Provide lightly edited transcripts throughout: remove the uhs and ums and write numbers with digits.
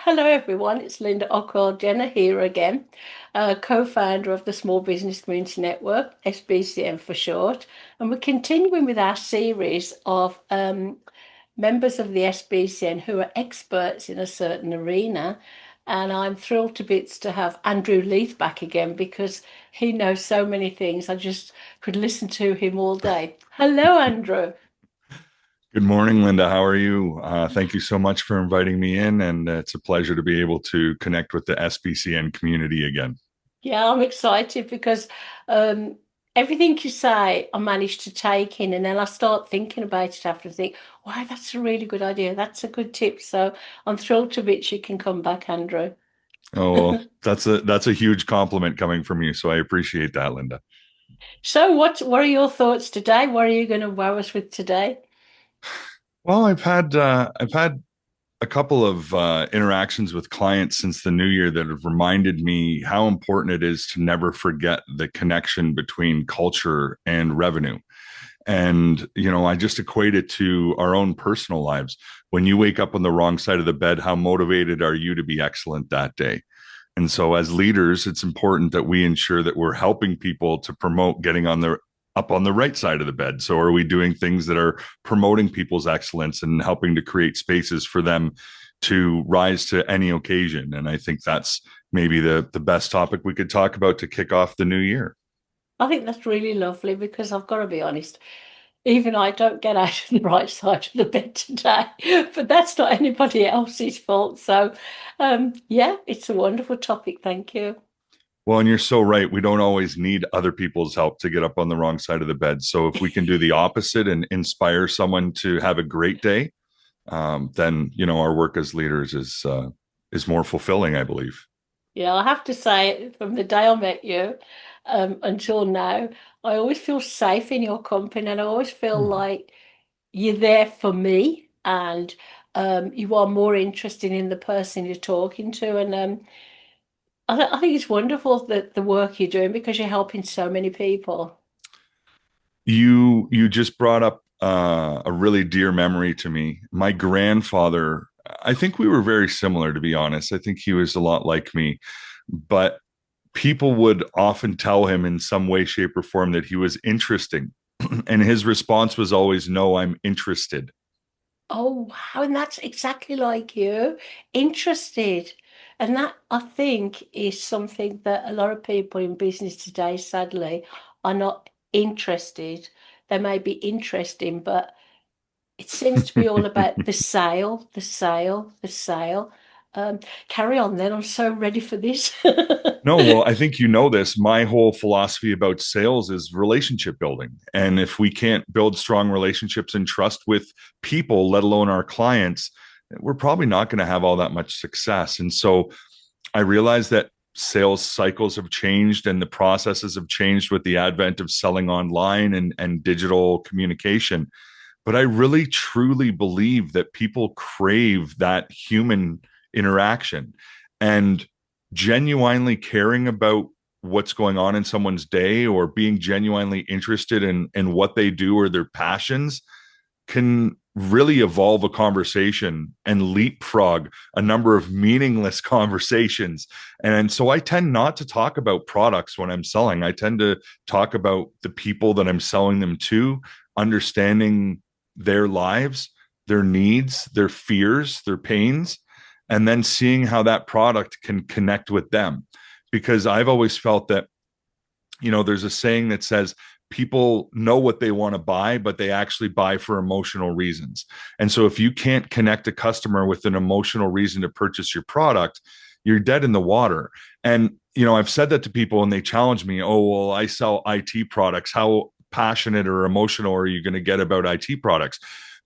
Hello, everyone. It's Linda Ockwell-Jenner here again, co-founder of the Small Business Community Network, SBCN for short. And we're continuing with our series of members of the SBCN who are experts in a certain arena. And I'm thrilled to bits to have Andrew Leith back again because he knows so many things. I just could listen to him all day. Hello, Andrew. Good morning, Linda. How are you? Thank you so much for inviting me in, and it's a pleasure to be able to connect with the SBCN community again. Yeah, I'm excited because um, everything you say, I managed to take in, and then I start thinking about it after and think, wow, that's a really good idea. That's a good tip. So I'm thrilled to bits you can come back, Andrew. Oh, well, that's a huge compliment coming from you, so I appreciate that, Linda. So what are your thoughts today? What are you going to wow us with today? Well, I've had a couple of interactions with clients since the new year that have reminded me how important it is to never forget the connection between culture and revenue. And, I just equate it to our own personal lives. When you wake up on the wrong side of the bed, how motivated are you to be excellent that day? And so, as leaders, it's important that we ensure that we're helping people to promote getting on the up on the right side of the bed. So, are we doing things that are promoting people's excellence and helping to create spaces for them to rise to any occasion? And I think that's maybe the best topic we could talk about to kick off the new year. I think that's really lovely because I've got to be honest, even I don't get out of the right side of the bed today, but that's not anybody else's fault. So, yeah, it's a wonderful topic. Thank you. Well, and you're so right. We don't always need other people's help to get up on the wrong side of the bed. So if we can do the opposite and inspire someone to have a great day, then our work as leaders is more fulfilling, I believe. Yeah, I have to say, from the day I met you until now, I always feel safe in your company, and I always feel Hmm. like you're there for me, and you are more interested in the person you're talking to. And I think it's wonderful that the work you're doing because you're helping so many people. You just brought up a really dear memory to me. My grandfather, I think we were very similar, to be honest. I think he was a lot like me, but people would often tell him in some way, shape, or form that he was interesting. And his response was always, "No, I'm interested." Oh, wow. And that's exactly like you, interested. And that, I think, is something that a lot of people in business today, sadly, are not interested. They may be interesting, but it seems to be all about the sale, the sale, the sale. Um, Carry on then. I'm so ready for this. No, well, I think you know this. My whole philosophy about sales is relationship building. And if we can't build strong relationships and trust with people, let alone our clients, we're probably not going to have all that much success. And so I realized that sales cycles have changed and the processes have changed with the advent of selling online and digital communication. But I really truly believe that people crave that human interaction and genuinely caring about what's going on in someone's day or being genuinely interested in what they do or their passions can really evolve a conversation and leapfrog a number of meaningless conversations. And so I tend not to talk about products when I'm selling. I tend to talk about the people that I'm selling them to, understanding their lives, their needs, their fears, their pains, and then seeing how that product can connect with them. Because I've always felt that, there's a saying that says, people know what they want to buy, but they actually buy for emotional reasons. And so if you can't connect a customer with an emotional reason to purchase your product, you're dead in the water. And, I've said that to people and they challenge me, oh, well, I sell IT products. How passionate or emotional are you going to get about IT products?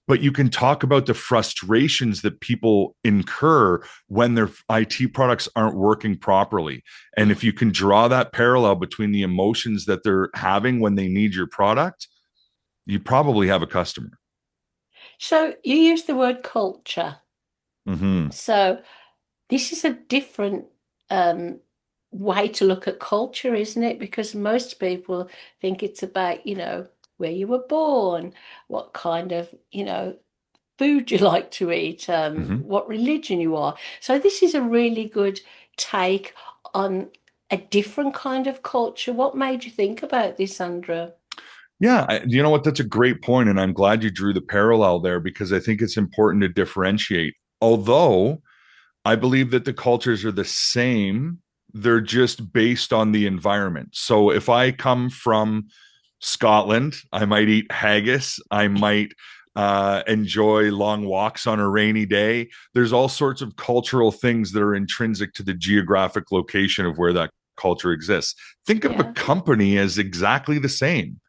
But you can talk about the frustrations that people incur when their IT products aren't working properly. And if you can draw that parallel between the emotions that they're having when they need your product, you probably have a customer. So you use the word culture. Mm-hmm. So this is a different um, way to look at culture, isn't it? Because most people think it's about, where you were born, what kind of, food you like to eat, Mhm. what religion you are. So this is a really good take on a different kind of culture. What made you think about this, Andrew? Yeah, you know what? That's a great point, and I'm glad you drew the parallel there because I think it's important to differentiate. Although I believe that the cultures are the same, they're just based on the environment. So if I come from Scotland, I might eat haggis. I might enjoy long walks on a rainy day. There's all sorts of cultural things that are intrinsic to the geographic location of where that culture exists. Think of a Yeah. company as exactly the same.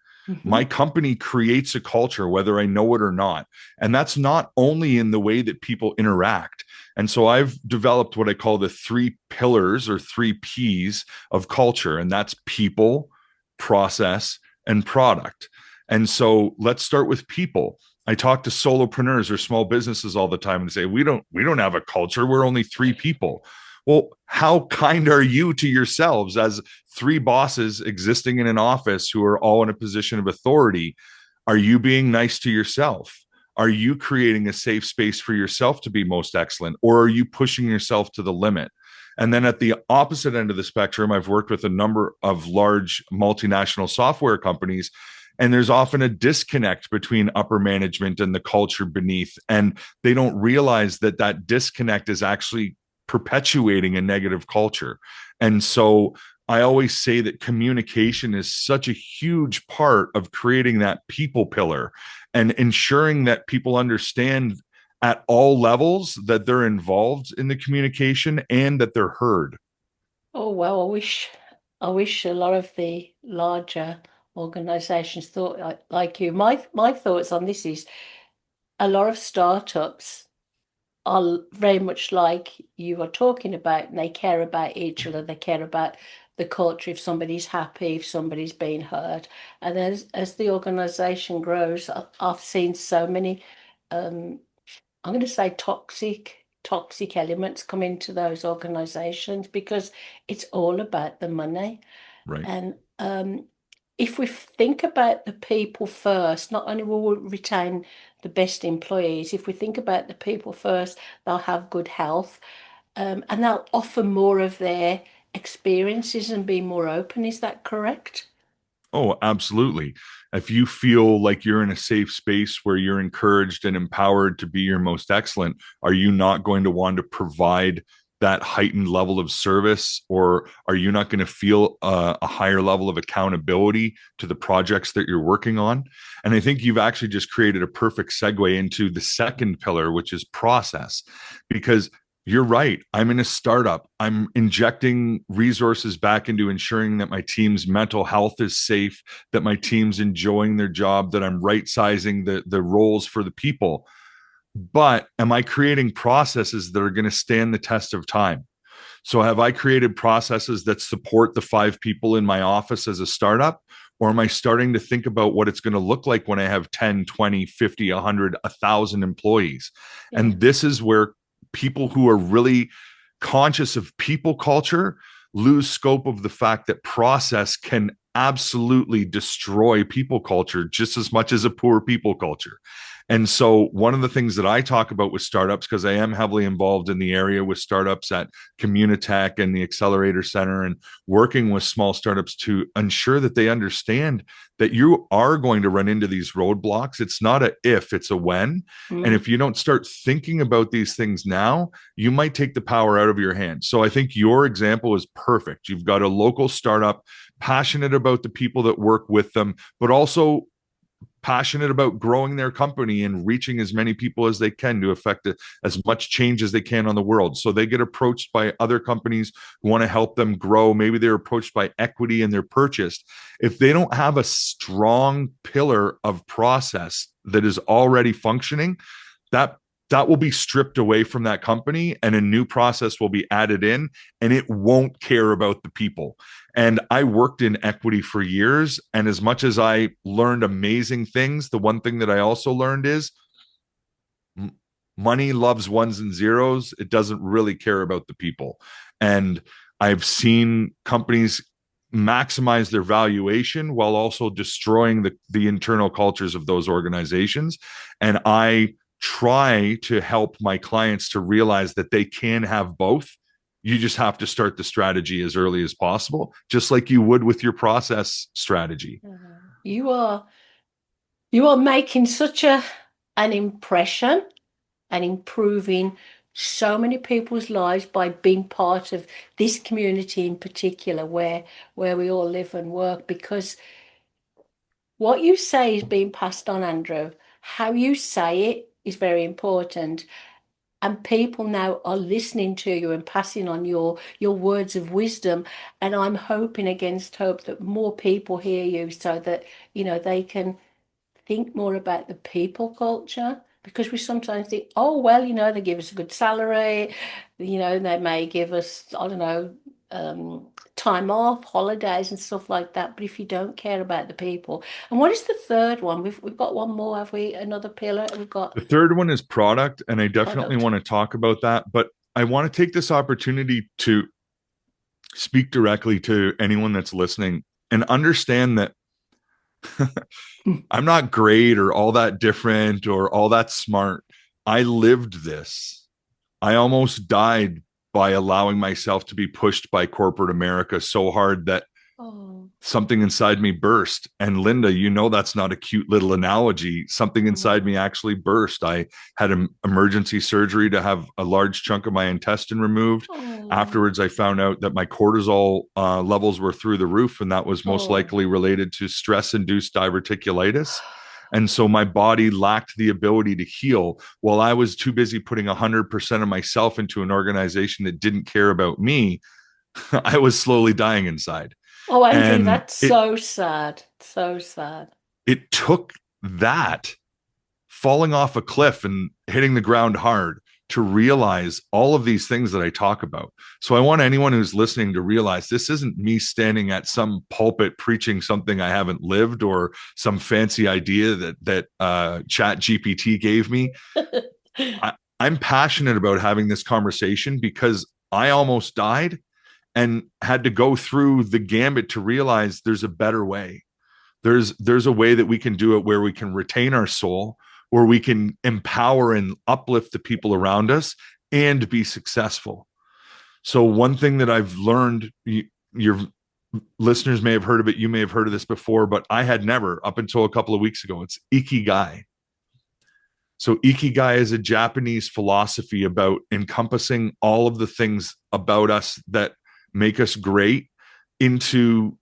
My Hmm. company creates a culture, whether I know it or not. And that's not only in the way that people interact. And so I've developed what I call the three pillars or three P's of culture, and that's people, process, and product. And so let's start with people. I talk to solopreneurs or small businesses all the time and say, we don't have a culture. We're only three people. Well, how kind are you to yourselves as three bosses existing in an office who are all in a position of authority? Are you being nice to yourself? Are you creating a safe space for yourself to be most excellent? Or are you pushing yourself to the limit? And then at the opposite end of the spectrum, I've worked with a number of large multinational software companies, and there's often a disconnect between upper management and the culture beneath. And they don't realize that that disconnect is actually perpetuating a negative culture. And so I always say that communication is such a huge part of creating that people pillar and ensuring that people understand at all levels that they're involved in the communication and that they're heard. Oh well, I wish a lot of the larger organizations thought like you. My thoughts on this is a lot of startups are very much like you are talking about, and they care about each other. They care about the culture, if somebody's happy, if somebody's being heard. And as the organization grows, I've seen so many, um, I'm going to say toxic elements come into those organizations because it's all about the money. Right. And if we think about the people first, not only will we retain the best employees, if we think about the people first, they'll have good health, and they'll offer more of their experiences and be more open. Is that correct? Oh, absolutely. If you feel like you're in a safe space where you're encouraged and empowered to be your most excellent, are you not going to want to provide that heightened level of service? Or are you not going to feel a higher level of accountability to the projects that you're working on? And I think you've actually just created a perfect segue into the second pillar, which is process, because you're right. I'm in a startup. I'm injecting resources back into ensuring that my team's mental health is safe, that my team's enjoying their job, that I'm right sizing the roles for the people. But am I creating processes that are going to stand the test of time? So have I created processes that support the five people in my office as a startup? Or am I starting to think about what it's going to look like when I have 10, 20, 50, 100, 1,000 employees? Yeah. And this is where people who are really conscious of people culture lose scope of the fact that process can absolutely destroy people culture just as much as a poor people culture. And so, one of the things that I talk about with startups, because I am heavily involved in the area with startups at Communitech and the Accelerator Center, and working with small startups to ensure that they understand that you are going to run into these roadblocks. It's not a if, it's a when. And Mm. if you don't start thinking about these things now, you might take the power out of your hands. So I think your example is perfect. You've got a local startup, passionate about the people that work with them, but also passionate about growing their company and reaching as many people as they can to affect as much change as they can on the world. So they get approached by other companies who want to help them grow. Maybe they're approached by equity and they're purchased. If they don't have a strong pillar of process that is already functioning, that that will be stripped away from that company and a new process will be added in, and it won't care about the people. And I worked in equity for years, and as much as I learned amazing things, the one thing that I also learned is money loves ones and zeros. It doesn't really care about the people. And I've seen companies maximize their valuation while also destroying the internal cultures of those organizations. And I try to help my clients to realize that they can have both. You just have to start the strategy as early as possible, just like you would with your process strategy. You are making such an impression and improving so many people's lives by being part of this community in particular where we all live and work, because what you say is being passed on, Andrew. How you say it is very important. And people now are listening to you and passing on your words of wisdom. And I'm hoping against hope that more people hear you so that, they can think more about the people culture, because we sometimes think, oh, well, they give us a good salary, they may give us, I don't know, time off, holidays and stuff like that. But if you don't care about the people, and what is the third one? We've got one more, have we? Another pillar? We've got The third one is product, and I definitely product. want to talk about that, but I want to take this opportunity to speak directly to anyone that's listening and understand that I'm not great or all that different or all that smart. I lived this. I almost died by allowing myself to be pushed by corporate America so hard that Oh, something inside me burst. And Linda, that's not a cute little analogy. Something inside oh, me actually burst. I had an emergency surgery to have a large chunk of my intestine removed. oh, Afterwards, I found out that my cortisol levels were through the roof, and that was most oh. likely related to stress induced diverticulitis. And so my body lacked the ability to heal while I was too busy putting 100% of myself into an organization that didn't care about me. I was slowly dying inside. Oh, Andrew, And that's it so sad. So sad. it took that falling off a cliff and hitting the ground hard to realize all of these things that I talk about. So I want anyone who's listening to realize this isn't me standing at some pulpit preaching something I haven't lived or some fancy idea that Chat GPT gave me. I'm passionate about having this conversation because I almost died and had to go through the gambit to realize there's a better way. There's a way that we can do it where we can retain our soul, where we can empower and uplift the people around us and be successful. So one thing that I've learned, your listeners may have heard of it, you may have heard of this before, but I had never up until a couple of weeks ago. It's ikigai. So ikigai is a Japanese philosophy about encompassing all of the things about us that make us great into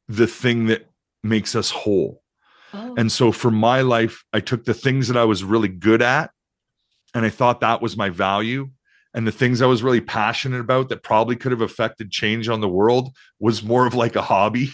the thing that makes us whole. Oh, And so for my life, I took the things that I was really good at and I thought that was my value. And the things I was really passionate about that probably could have affected change on the world was more of like a hobby.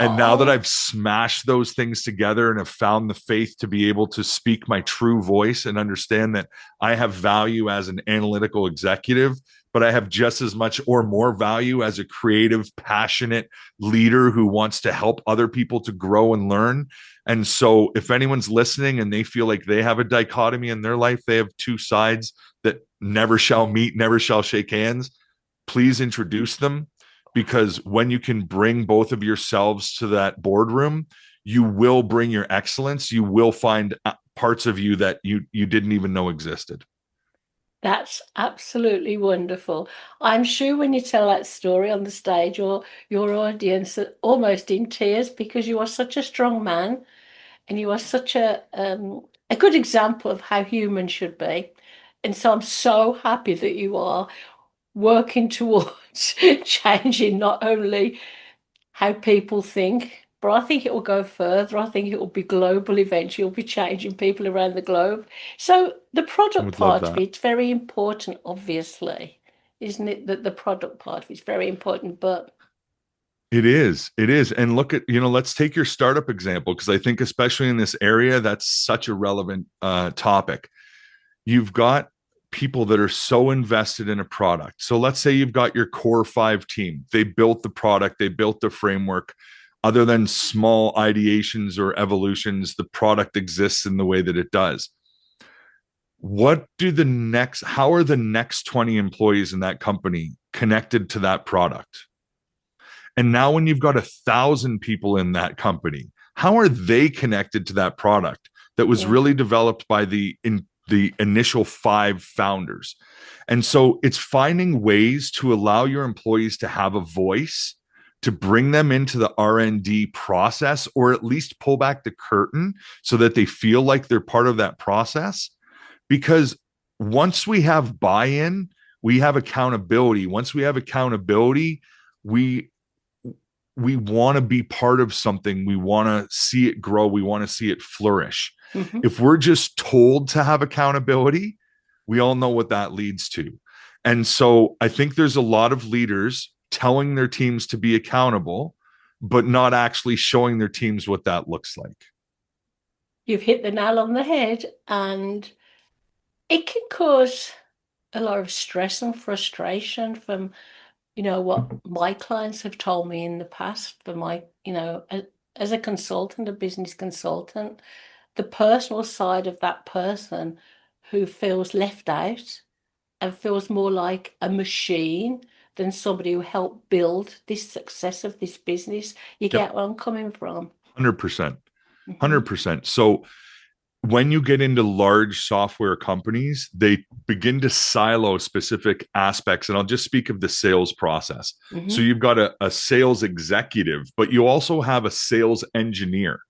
And now that oh, I've smashed those things together and have found the faith to be able to speak my true voice and understand that I have value as an analytical executive, but I have just as much or more value as a creative, passionate leader who wants to help other people to grow and learn. And so if anyone's listening and they feel like they have a dichotomy in their life, they have two sides that never shall meet, never shall shake hands, please introduce them, because when you can bring both of yourselves to that boardroom, you will bring your excellence. You will find parts of you that you didn't even know existed. that's absolutely wonderful. I'm sure when you tell that story on the stage, your audience are almost in tears, because you are such a strong man and you are such a good example of how humans should be. And so I'm so happy that you are working towards changing not only how people think, but I think it will go further. I think it will be global eventually. It'll be changing people around the globe. So the I product would love part of that. it's very important, obviously, isn't it? That the product part of it's very important. But It is. It is. And look at, let's take your startup example, because I think, especially in this area, that's such a relevant topic. You've got people that are so invested in a product. So let's say you've got your core five team. They built the product, they built the framework. Other than small ideations or evolutions, the product exists in the way that it does. How are the next 20 employees in that company connected to that product? And now when you've got 1,000 people in that company, how are they connected to that product that was yeah, really developed by the initial 5 founders. And so it's finding ways to allow your employees to have a voice, to bring them into the R&D process, or at least pull back the curtain so that they feel like they're part of that process. Because once we have buy-in, we have accountability. Once we have accountability, we want to be part of something. We want to see it grow. We want to see it flourish. Mm-hmm. If we're just told to have accountability, we all know what that leads to. And so I think there's a lot of leaders telling their teams to be accountable, but not actually showing their teams what that looks like. You've hit the nail on the head, and it can cause a lot of stress and frustration from, what my clients have told me in the past, for my, as a consultant, a business consultant, the personal side of that person who feels left out and feels more like a machine than somebody who helped build this success of this business. You get where I'm coming from? 100%. Mm-hmm. 100%. So when you get into large software companies, they begin to silo specific aspects. And I'll just speak of the sales process. Mm-hmm. So you've got a sales executive, but you also have a sales engineer.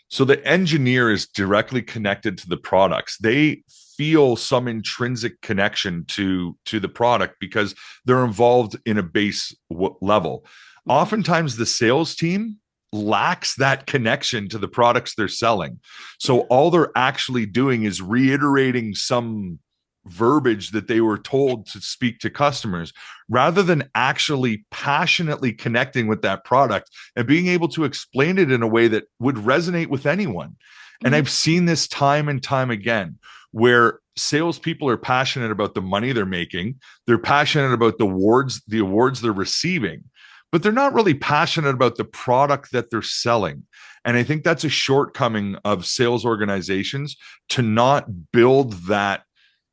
So the engineer is directly connected to the products. They feel some intrinsic connection to the product because they're involved in a base level. Oftentimes the sales team lacks that connection to the products they're selling. So all they're actually doing is reiterating some verbiage that they were told to speak to customers, rather than actually passionately connecting with that product and being able to explain it in a way that would resonate with anyone. Mm-hmm. And I've seen this time and time again, where salespeople are passionate about the money they're making. They're passionate about the awards they're receiving, but they're not really passionate about the product that they're selling. And I think that's a shortcoming of sales organizations, to not build that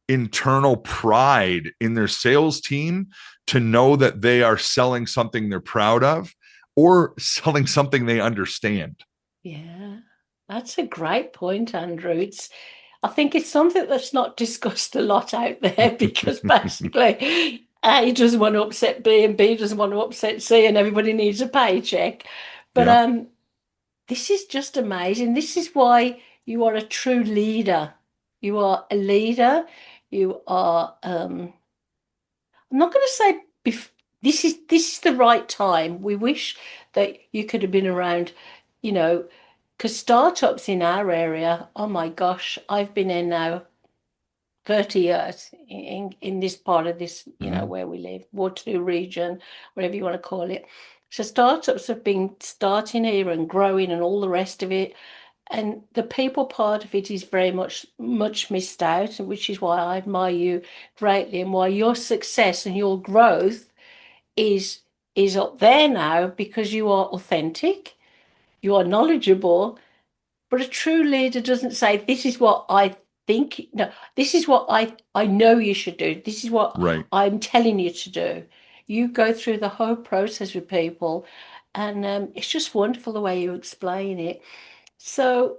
internal pride in their sales team to know that they are selling something they're proud of, or selling something they understand. Yeah, that's a great point, Andrew. I think it's something that's not discussed a lot out there, because basically A doesn't want to upset B and B doesn't want to upset C, and everybody needs a paycheck. But this is just amazing. This is why you are a true leader. You are a leader. You are, I'm not going to say this is the right time. We wish that you could have been around, because startups in our area, oh my gosh, I've been in now 30 years in this part of this, where we live, Waterloo region, whatever you want to call it. So startups have been starting here and growing and all the rest of it. And the people part of it is very much missed out, which is why I admire you greatly, and why your success and your growth is up there now, because you are authentic, you are knowledgeable. But a true leader doesn't say, this is what I think. No, this is what I know you should do. This is what I'm telling you to do. You go through the whole process with people, and it's just wonderful the way you explain it. So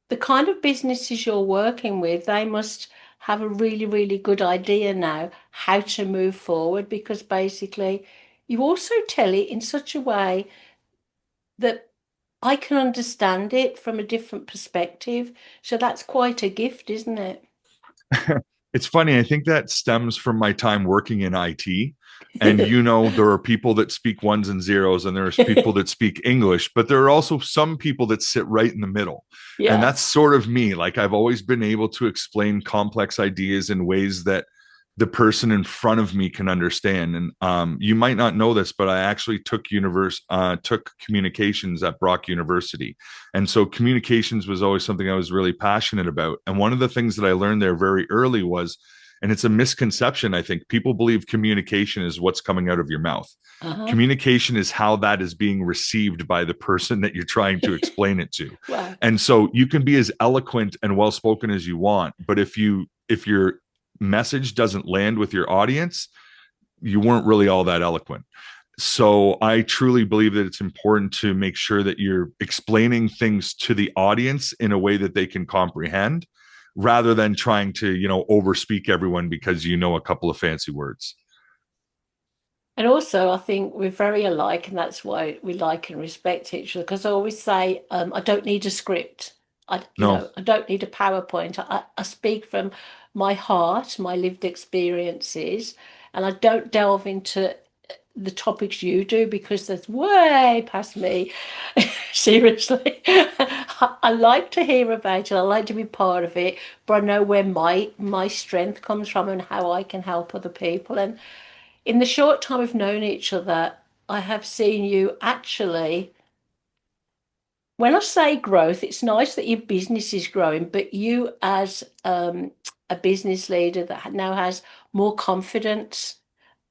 the kind of businesses you're working with, they must have a really, really good idea now how to move forward, because basically you also tell it in such a way that I can understand it from a different perspective. So that's quite a gift, isn't it? It's funny. I think that stems from my time working in IT. And, there are people that speak ones and zeros, and there's people that speak English, but there are also some people that sit right in the middle. Yeah. And that's sort of me. Like, I've always been able to explain complex ideas in ways that the person in front of me can understand. And you might not know this, but I actually took communications at Brock University. And so communications was always something I was really passionate about. And one of the things that I learned there very early was, and it's a misconception, I think, people believe communication is what's coming out of your mouth. Uh-huh. Communication is how that is being received by the person that you're trying to explain it to. Wow. And so you can be as eloquent and well-spoken as you want, but if your message doesn't land with your audience, you weren't really all that eloquent. So I truly believe that it's important to make sure that you're explaining things to the audience in a way that they can comprehend, rather than trying to, overspeak everyone because you know a couple of fancy words. And also, I think we're very alike, and that's why we like and respect each other. Because I always say, I don't need a script. No. I don't need a PowerPoint. I speak from my heart, my lived experiences, and I don't delve into the topics you do because that's way past me. Seriously, I like to hear about it. I like to be part of it, but I know where my strength comes from and how I can help other people. And in the short time we've known each other, I have seen you actually. When I say growth, it's nice that your business is growing, but you as a business leader that now has more confidence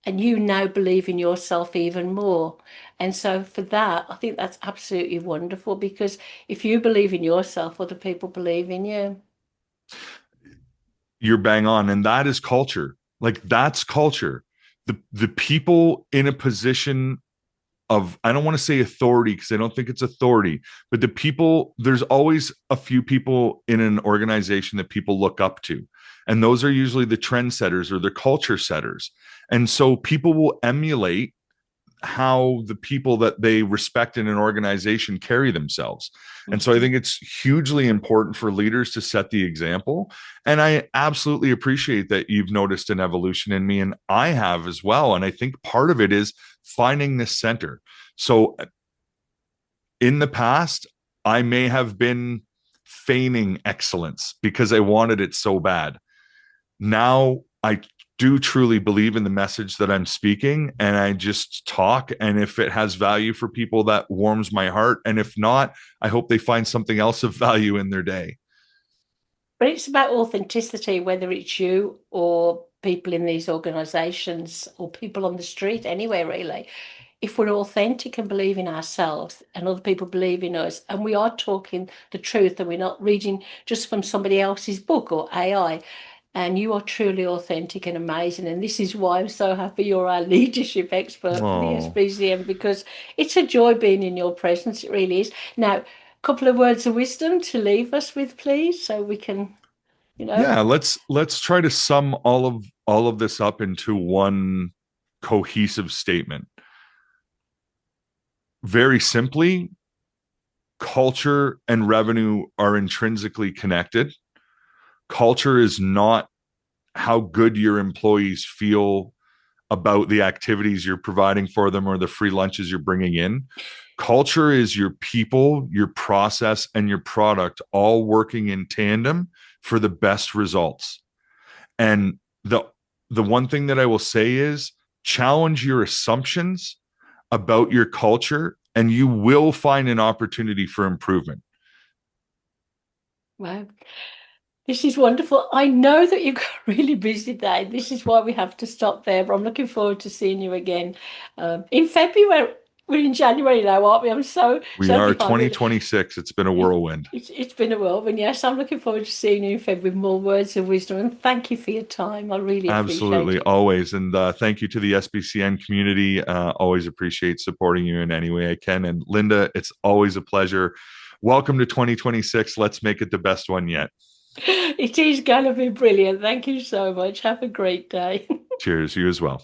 and you now believe in yourself even more. And so for that, I think that's absolutely wonderful because if you believe in yourself, other people believe in you. You're bang on. And that is culture. Like that's culture. The people in a position of, I don't want to say authority because I don't think it's authority, but the people, there's always a few people in an organization that people look up to. And those are usually the trendsetters or the culture setters. And so people will emulate how the people that they respect in an organization carry themselves. And so I think it's hugely important for leaders to set the example. And I absolutely appreciate that you've noticed an evolution in me, and I have as well. And I think part of it is finding this center. So in the past, I may have been feigning excellence because I wanted it so bad. Now I do truly believe in the message that I'm speaking, and I just talk. And if it has value for people, that warms my heart. And if not, I hope they find something else of value in their day. But it's about authenticity, whether it's you or people in these organizations or people on the street, anywhere really. If we're authentic and believe in ourselves and other people believe in us, and we are talking the truth and we're not reading just from somebody else's book or AI, and you are truly authentic and amazing. And this is why I'm so happy you're our leadership expert for the Oh, SBCN because it's a joy being in your presence. It really is. Now, a couple of words of wisdom to leave us with, please, so we can, you know. yeah, let's try to sum all of this up into one cohesive statement. Very simply, culture and revenue are intrinsically connected. Culture is not how good your employees feel about the activities you're providing for them or the free lunches you're bringing in. Culture is your people, your process, and your product all working in tandem for the best results. And the one thing that I will say is challenge your assumptions about your culture, and you will find an opportunity for improvement. Wow. This is wonderful. I know that you've got a really busy day. This is why we have to stop there, but I'm looking forward to seeing you again in February. We're in January now, aren't we? I'm We so are behind. 2026. It's been a whirlwind. It's been a whirlwind, yes. I'm looking forward to seeing you in February with more words of wisdom. And thank you for your time. I really appreciate Absolutely, it. always. And thank you to the SBCN community. Always appreciate supporting you in any way I can. And Linda, it's always a pleasure. Welcome to 2026. Let's make it the best one yet. It is going to be brilliant. Thank you so much. Have a great day. Cheers. You as well.